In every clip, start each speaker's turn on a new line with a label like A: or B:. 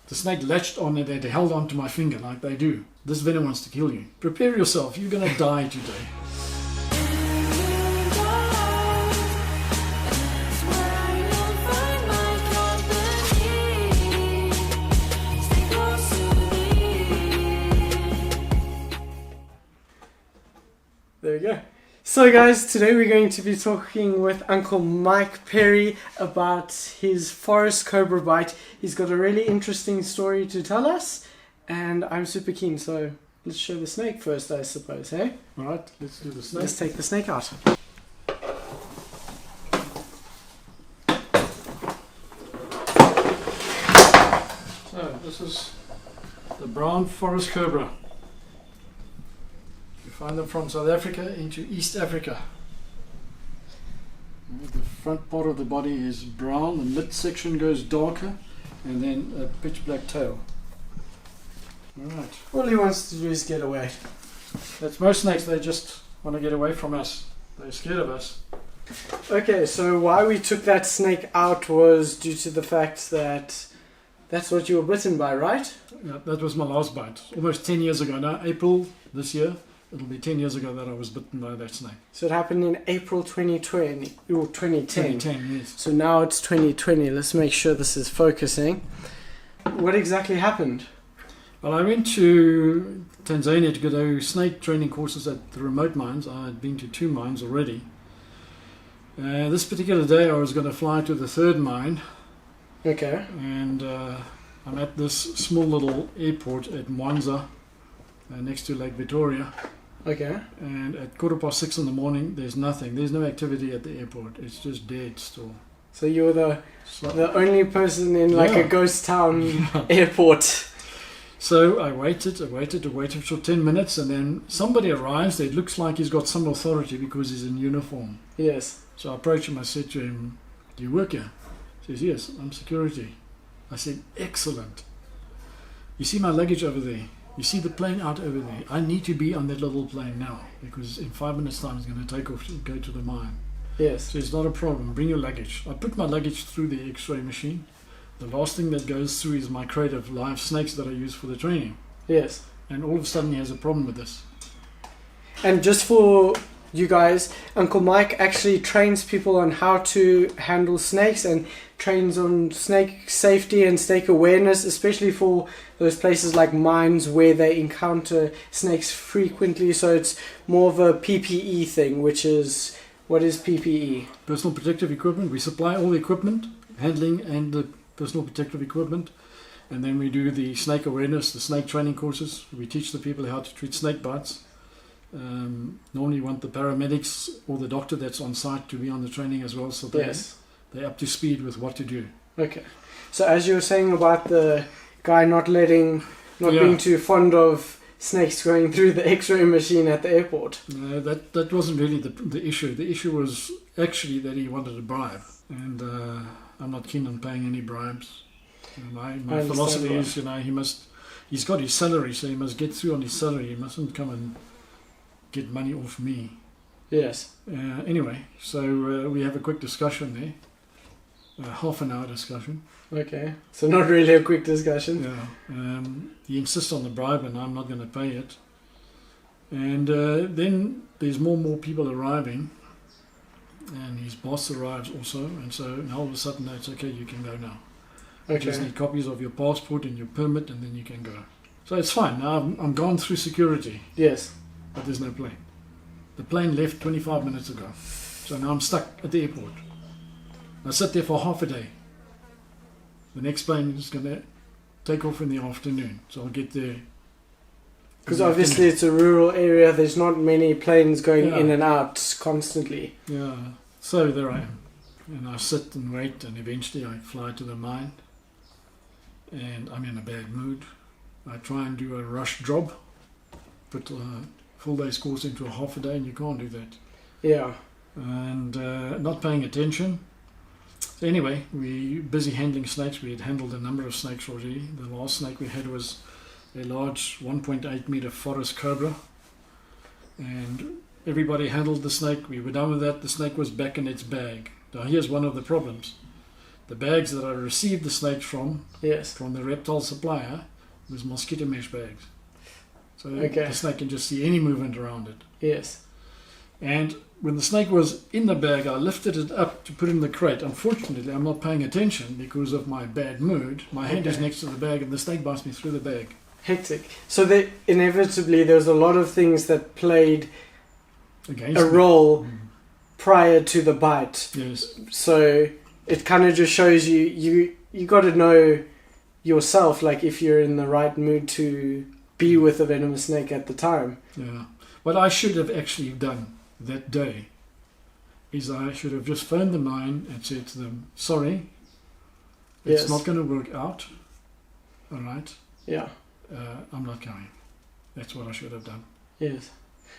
A: The snake latched on it and held onto my finger like they do. This venom wants to kill you. Prepare yourself, you're going to die today.
B: There we go. So guys, today we're going to be talking with Uncle Mike Perry about his forest cobra bite. He's got a really interesting story to tell us, and I'm super keen, so let's show the snake first, I suppose, hey?
A: Alright, let's do the snake.
B: Let's take the snake out.
A: So, this is the brown forest cobra. Find them from South Africa into East Africa. The front part of the body is brown, the midsection goes darker, and then a pitch black tail. Alright.
B: All he wants to do is get away.
A: That's most snakes, they just want to get away from us. They're scared of us.
B: Okay, so why we took that snake out was due to the fact that that's what you were bitten by, right?
A: Yeah, that was my last bite. Almost 10 years ago now, April this year. It'll be 10 years ago that I was bitten by that snake.
B: So it happened in April 2020 or 2010.
A: 2010, yes.
B: So now it's 2020. Let's make sure this is focusing. What exactly happened?
A: Well, I went to Tanzania to go snake training courses at the remote mines. I had been to 2 mines already. This particular day I was going to fly to the 3rd mine.
B: Okay.
A: And I'm at this small little airport at Mwanza, next to Lake Victoria.
B: Okay.
A: And at 6:15 in the morning, there's nothing. There's no activity at the airport. It's just dead still.
B: So you were the only person in like a ghost town airport.
A: So I waited for 10 minutes, and then somebody arrives. It looks like he's got some authority because he's in uniform.
B: Yes.
A: So I approached him. I said to him, "Do you work here?" He says, "Yes, I'm security." I said, "Excellent. You see my luggage over there? You see the plane out over there? I need to be on that little plane now because in 5 minutes time it's going to take off to go to the mine."
B: Yes.
A: So it's not a problem. Bring your luggage. I put my luggage through the X-ray machine. The last thing that goes through is my crate of live snakes that I use for the training.
B: Yes.
A: And all of a sudden he has a problem with this.
B: And just for you guys, Uncle Mike actually trains people on how to handle snakes and trains on snake safety and snake awareness, especially for those places like mines where they encounter snakes frequently. So it's more of a PPE thing, which is, what is PPE?
A: Personal protective equipment. We supply all the equipment, handling and the personal protective equipment. And then we do the snake awareness, the snake training courses. We teach the people how to treat snake bites. Normally you want the paramedics or the doctor that's on site to be on the training as well, so they're up to speed with what to do.
B: Okay. So as you were saying about the guy not being too fond of snakes going through the X-ray machine at the airport.
A: No, that wasn't really the issue. The issue was actually that he wanted a bribe, and I'm not keen on paying any bribes. My philosophy is, he's got his salary, so he must get through on his salary. He mustn't come and get money off me.
B: Yes.
A: Anyway, so we have a quick discussion there, half an hour discussion.
B: Okay, so not really a quick discussion.
A: Yeah. He insists on the bribe, and I'm not going to pay it. And then there's more and more people arriving, and his boss arrives also, and so now all of a sudden it's okay, you can go now.
B: Okay.
A: You just need copies of your passport and your permit, and then you can go. So it's fine. Now I'm gone through security.
B: Yes.
A: But there's no plane. The plane left 25 minutes ago. So now I'm stuck at the airport. I sit there for half a day. The next plane is going to take off in the afternoon. So I'll get there.
B: Because obviously it's a rural area. There's not many planes going in and out constantly.
A: Yeah. So there I am. And I sit and wait, and eventually I fly to the mine. And I'm in a bad mood. I try and do a rush job. Put full day's course into a half a day, and you can't do that.
B: Yeah.
A: And not paying attention. So anyway, we busy handling snakes. We had handled a number of snakes already. The last snake we had was a large 1.8 meter forest cobra, and everybody handled the snake. We were done with that. The snake was back in its bag. Now here's one of the problems. The bags that I received the snakes from
B: Yes.
A: the reptile supplier was mosquito mesh bags. So
B: Okay.
A: the snake can just see any movement around it.
B: Yes.
A: And when the snake was in the bag, I lifted it up to put it in the crate. Unfortunately, I'm not paying attention because of my bad mood. My hand is
B: Okay.
A: next to the bag and the snake bites me through the bag.
B: Hectic. So inevitably there's a lot of things that played
A: Against
B: a
A: me.
B: role
A: Mm.
B: prior to the bite.
A: Yes.
B: So it kind of just shows you got to know yourself, like if you're in the right mood to be with a venomous snake at the time.
A: Yeah. What I should have actually done that day is I should have just phoned the mine and said to them, sorry, it's
B: Yes.
A: not going to work out. All right.
B: Yeah.
A: I'm not going. That's what I should have done.
B: Yes.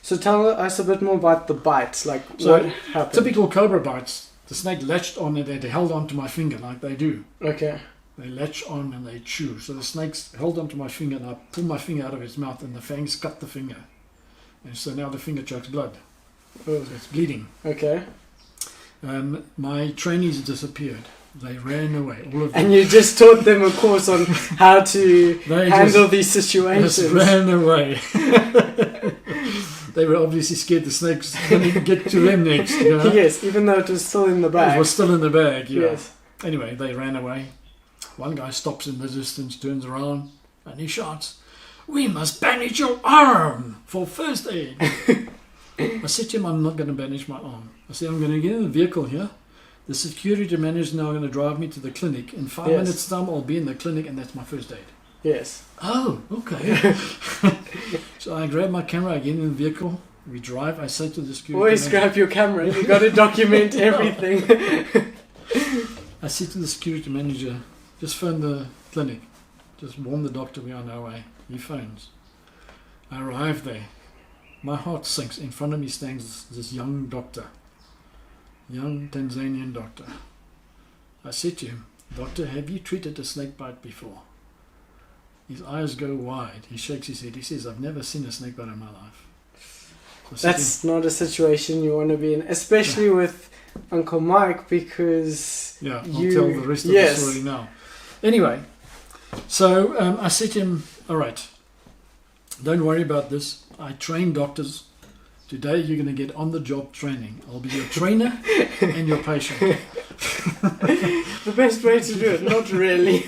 B: So tell us a bit more about the bites, like
A: So,
B: what happened.
A: Typical cobra bites, the snake latched on it and they held onto my finger like they do.
B: Okay.
A: They latch on and they chew. So the snake's held onto my finger and I pull my finger out of its mouth and the fangs cut the finger. And so now the finger chokes blood.
B: Oh,
A: So it's bleeding.
B: okay.
A: My trainees disappeared. They ran away. All of them.
B: And you just taught them a course on how to
A: They
B: handle these
A: just
B: situations.
A: ran away. They were obviously scared the snake's going to get to them next. You know?
B: Yes, even though it was still in the
A: It
B: bag.
A: was still in the bag, yeah.
B: Yes.
A: Anyway, they ran away. One guy stops in the distance, turns around, and he shouts, "We must bandage your arm for first aid." I said to him, "I'm not going to bandage my arm." I said, "I'm going to get in the vehicle here. The security manager is now going to drive me to the clinic. In 5
B: Yes.
A: minutes' time, I'll be in the clinic, and that's my first aid."
B: Yes.
A: Oh, okay. So I grab my camera, I get in the vehicle, we drive. I say to the security
B: Always
A: manager,
B: grab your camera. You got to document everything.
A: I said to the security manager, "Just phone the clinic. Just warn the doctor we're on our way." He phones. I arrive there. My heart sinks. In front of me stands this young doctor. Young Tanzanian doctor. I said to him, "Doctor, have you treated a snake bite before?" His eyes go wide. He shakes his head. He says, "I've never seen a snake bite in my life." So I said to him,
B: That's not a situation you want to be in, especially with Uncle Mike, because
A: yeah, I'll
B: you-
A: tell the rest of
B: yes.
A: the story now. Anyway, so I said to him, "All right, don't worry about this. I train doctors. Today you're going to get on-the-job training. I'll be your trainer and your patient."
B: the best way to do it, not really.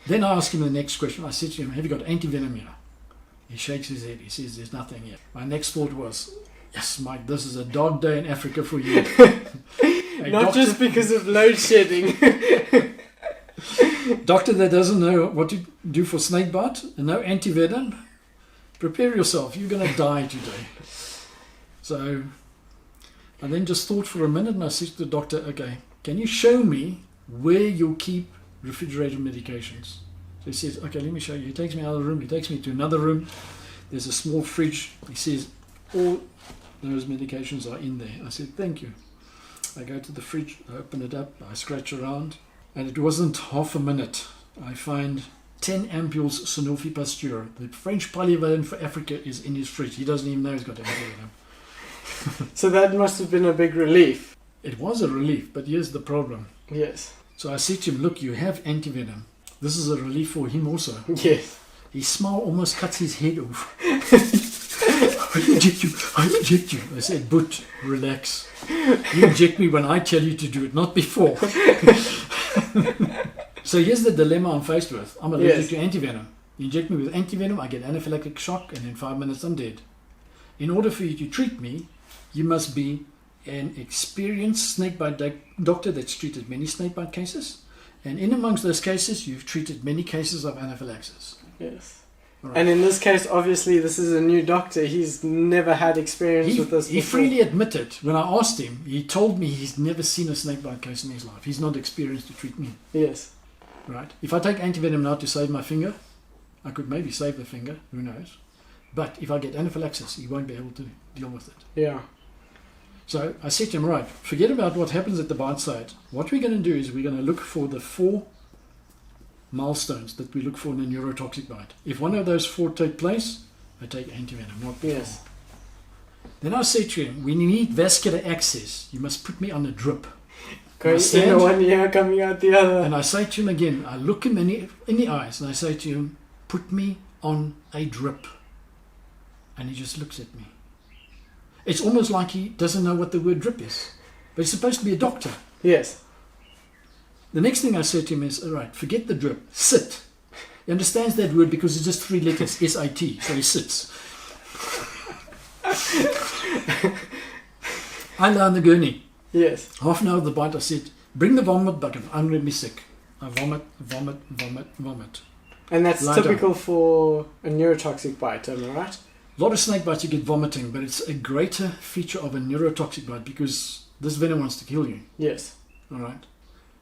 A: Then I asked him the next question. I said to him, "Have you got anti-venom here?" He shakes his head. He says, "There's nothing here." My next thought was, "Yes, Mike, this is a dog day in Africa for you." A
B: Not
A: doctor,
B: just because of load shedding.
A: doctor that doesn't know what to do for snake bite and no anti-venom, prepare yourself. You're going to die today. So I then just thought for a minute and I said to the doctor, "Okay, can you show me where you keep refrigerated medications?" So he says, "Okay, let me show you." He takes me out of the room. He takes me to another room. There's a small fridge. He says, "All those medications are in there." I said, "Thank you." I go to the fridge, I open it up, I scratch around, and it wasn't half a minute. I find 10 ampules Sanofi Pasteur. The French polyvalent for Africa is in his fridge. He doesn't even know he's got anti-venom.
B: So that must have been a big relief.
A: It was a relief, but here's the problem.
B: Yes.
A: So I said to him, "Look, you have anti-venom." This is a relief for him also.
B: Yes.
A: His smile almost cuts his head off. "I inject you, I inject you." I said, "But relax. You inject me when I tell you to do it, not before." So here's the dilemma I'm faced with. I'm allergic
B: Yes.
A: to anti-venom. You inject me with anti-venom, I get anaphylactic shock, and in 5 minutes I'm dead. In order for you to treat me, you must be an experienced snakebite doctor that's treated many snakebite cases. And in amongst those cases, you've treated many cases of anaphylaxis.
B: Yes.
A: All right.
B: And in this case, obviously, this is a new doctor. He's never had experience with this
A: He
B: before.
A: freely admitted, when I asked him, he told me he's never seen a snakebite case in his life. He's not experienced to treat me.
B: Yes.
A: Right? If I take antivenom now to save my finger, I could maybe save the finger, who knows. But if I get anaphylaxis, he won't be able to deal with it.
B: Yeah.
A: So I said to him, "Right, forget about what happens at the bite site. What we're going to do is we're going to look for the 4 milestones that we look for in a neurotoxic bite. If one of those 4 take place, I take antivenom, not before."
B: Yes.
A: Then I said to him, "We need vascular access. You must put me on a drip."
B: Going in
A: stand,
B: one ear, coming out the other.
A: and I say to him again, I look him in the eyes and I say to him, put me on a drip. And he just looks at me. It's almost like he doesn't know what the word drip is. But he's supposed to be a doctor.
B: Yes.
A: The next thing I said to him is, all right, forget the drip, sit. He understands that word because it's just 3 letters, S-I-T, so he sits. I lie on the gurney.
B: Yes.
A: Half an hour of the bite, I said, bring the vomit bucket, I'm going to be sick. I vomit, vomit, vomit, vomit.
B: And that's
A: Lie
B: typical
A: down.
B: for a neurotoxic bite, am I right?
A: A lot of snake bites you get vomiting, but it's a greater feature of a neurotoxic bite because this venom wants to kill you.
B: Yes.
A: All right.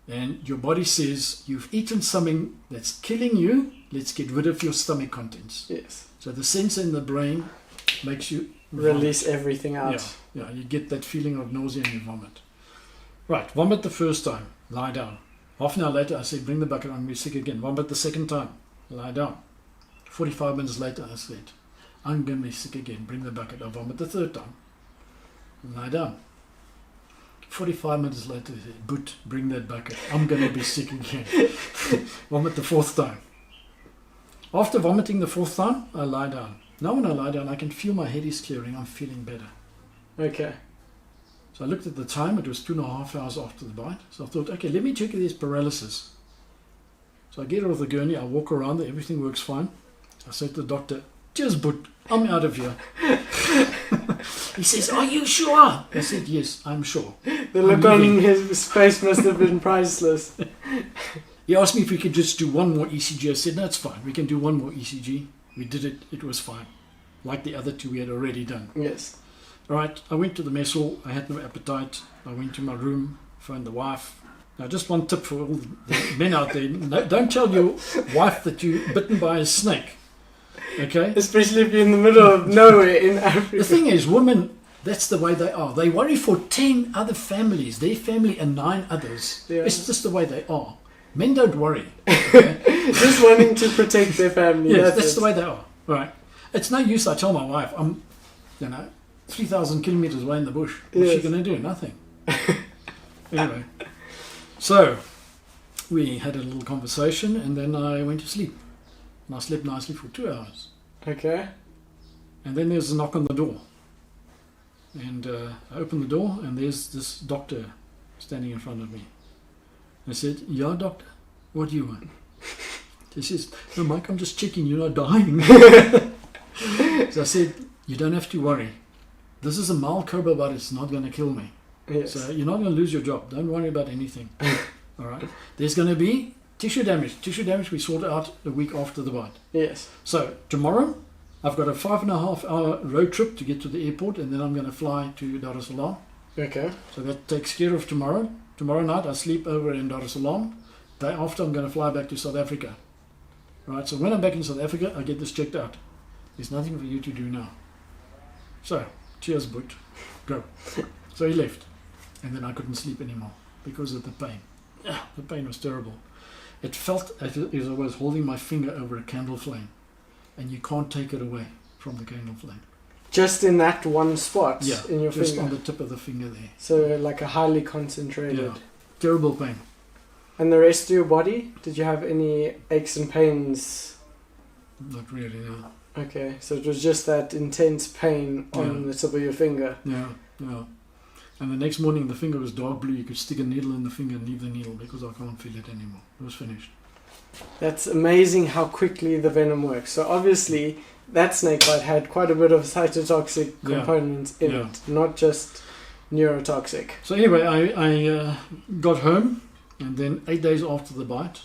A: And your body says, you've eaten something that's killing you, let's get rid of your stomach contents.
B: Yes.
A: So the sensor in the brain makes you vomit.
B: Release everything out.
A: Yeah, you get that feeling of nausea and you vomit. Right, vomit the first time, lie down. Half an hour later, I said, bring the bucket, I'm going to be sick again. Vomit the second time, lie down. 45 minutes later, I said, I'm going to be sick again, bring the bucket. I vomit the third time, lie down. 45 minutes later, I said, Boot, bring that bucket, I'm going to be sick again. Vomit the fourth time. After vomiting the fourth time, I lie down. Now when I lie down, I can feel my head is clearing, I'm feeling better.
B: Okay.
A: So I looked at the time, it was 2.5 hours after the bite. So I thought, okay, let me check if there's paralysis. So I get off the gurney, I walk around there, everything works fine. I said to the doctor, cheers, Boot, I'm out of here. He says, are you sure? I said, yes, I'm sure.
B: The look on his face must have been priceless.
A: He asked me if we could just do one more ECG. I said, no, it's fine. We can do one more ECG. We did it. It was fine. Like the other two we had already done.
B: Yes.
A: All right. I went to the mess hall. I had no appetite. I went to my room, phoned the wife. Now, just one tip for all the men out there. No, don't tell your wife that you're bitten by a snake. Okay?
B: Especially if you're in the middle of nowhere in Africa.
A: The thing is, women, that's the way they are. They worry for 10 other families, their family and 9 others.
B: Yeah.
A: It's just the way they are. Men don't worry. Okay?
B: Just wanting to protect their family.
A: Yes, that's
B: it.
A: the way they are. Right. It's no use I tell my wife, I'm, 3,000 kilometers away in the bush. What's she
B: Yes.
A: going to do? Nothing. Anyway. So, we had a little conversation and then I went to sleep. And I slept nicely for 2 hours.
B: Okay.
A: And then there's a knock on the door. And I open the door and there's this doctor standing in front of me. I said, yeah, doctor, what do you want? He says, no, Mike, I'm just checking you're not dying. So I said, you don't have to worry. This is a mild cobra bite, it's not going to kill me.
B: Yes.
A: So you're not going to lose your job. Don't worry about anything. All right. There's going to be tissue damage. Tissue damage we sort out a week after the bite.
B: Yes.
A: So tomorrow, I've got a 5.5 hour road trip to get to the airport and then I'm going to fly to Dar es Salaam.
B: Okay.
A: So that takes care of tomorrow. Tomorrow night I sleep over in Dar es Salaam. Day after I'm going to fly back to South Africa. Right, so when I'm back in South Africa, I get this checked out. There's nothing for you to do now. So, cheers, Boot. Go. So he left. And then I couldn't sleep anymore because of the pain. The pain was terrible. It felt as if I was holding my finger over a candle flame. And you can't take it away from the candle flame.
B: Just in that one spot
A: Yeah,
B: in your
A: just
B: finger.
A: on the tip of the finger there.
B: So like a highly concentrated.
A: Yeah, terrible pain.
B: And the rest of your body? Did you have any aches and pains?
A: Not really, no.
B: Okay, so it was just that intense pain on the tip of your finger.
A: Yeah, yeah. And the next morning the finger was dark blue. You could stick a needle in the finger and leave the needle because I can't feel it anymore. It was finished.
B: That's amazing how quickly the venom works. So obviously that snake bite had quite a bit of cytotoxic components in it, not just neurotoxic.
A: So anyway, I got home and then 8 days after the bite,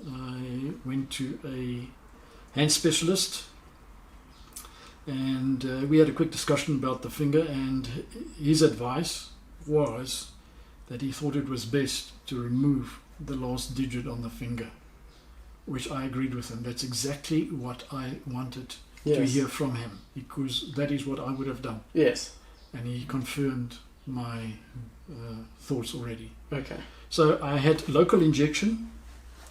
A: I went to a hand specialist and we had a quick discussion about the finger, and his advice was that he thought it was best to remove the last digit on the finger, which I agreed with him. That's exactly what I wanted to hear from him, because that is what I would have done.
B: Yes.
A: And he confirmed my thoughts already.
B: Okay.
A: So I had local injection,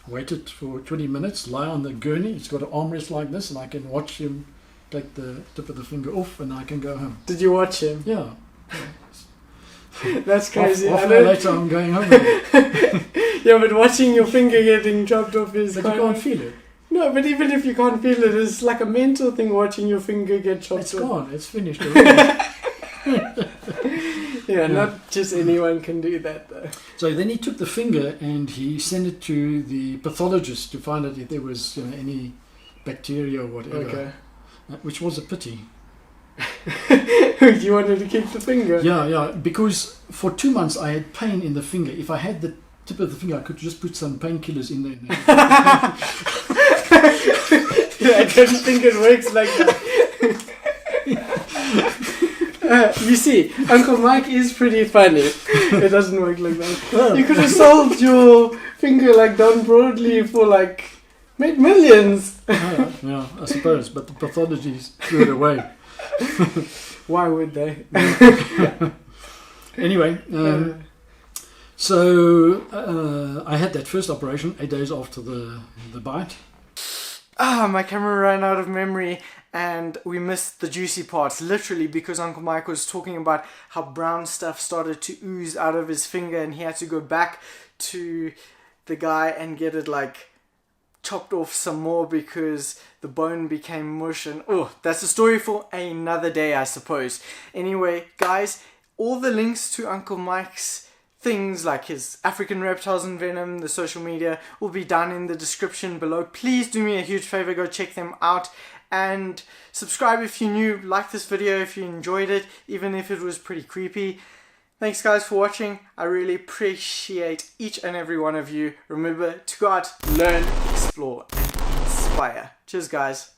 A: waited for 20 minutes, lie on the gurney. It's got an armrest like this, and I can watch him take the tip of the finger off, and I can go home.
B: Did you watch him?
A: Yeah.
B: That's crazy.
A: Half an hour later, I'm going home again.
B: Yeah, but watching your finger getting chopped off is
A: But you
B: kind
A: can't
B: of...
A: feel it.
B: No, but even if you can't feel it, it's like a mental thing watching your finger get chopped
A: It's
B: off.
A: gone. It's finished already.
B: Yeah, not just anyone can do that though.
A: So then he took the finger and he sent it to the pathologist to find out if there was any bacteria or whatever,
B: Okay.
A: Which was a pity.
B: You wanted to keep the finger?
A: Yeah, because for 2 months I had pain in the finger. If I had the tip of the finger, I could just put some painkillers in there.
B: I don't think it works like that. You see, Uncle Mike is pretty funny. It doesn't work like that. You could have sold your finger like Don Broadley for like made millions.
A: Yeah, I suppose, but the pathologies threw it away.
B: Why would they?
A: Anyway, so I had that first operation 8 days after the bite.
B: My camera ran out of memory and we missed the juicy parts, literally, because Uncle Mike was talking about how brown stuff started to ooze out of his finger and he had to go back to the guy and get it like chopped off some more because the bone became mush. And that's a story for another day, I suppose. Anyway, guys, all the links to Uncle Mike's things like his African Reptiles and Venom, the social media, will be down in the description below. Please do me a huge favor, go check them out and subscribe if you're new. Like this video if you enjoyed it, even if it was pretty creepy. Thanks guys for watching. I really appreciate each and every one of you. Remember to go out, learn, explore and inspire. Cheers guys.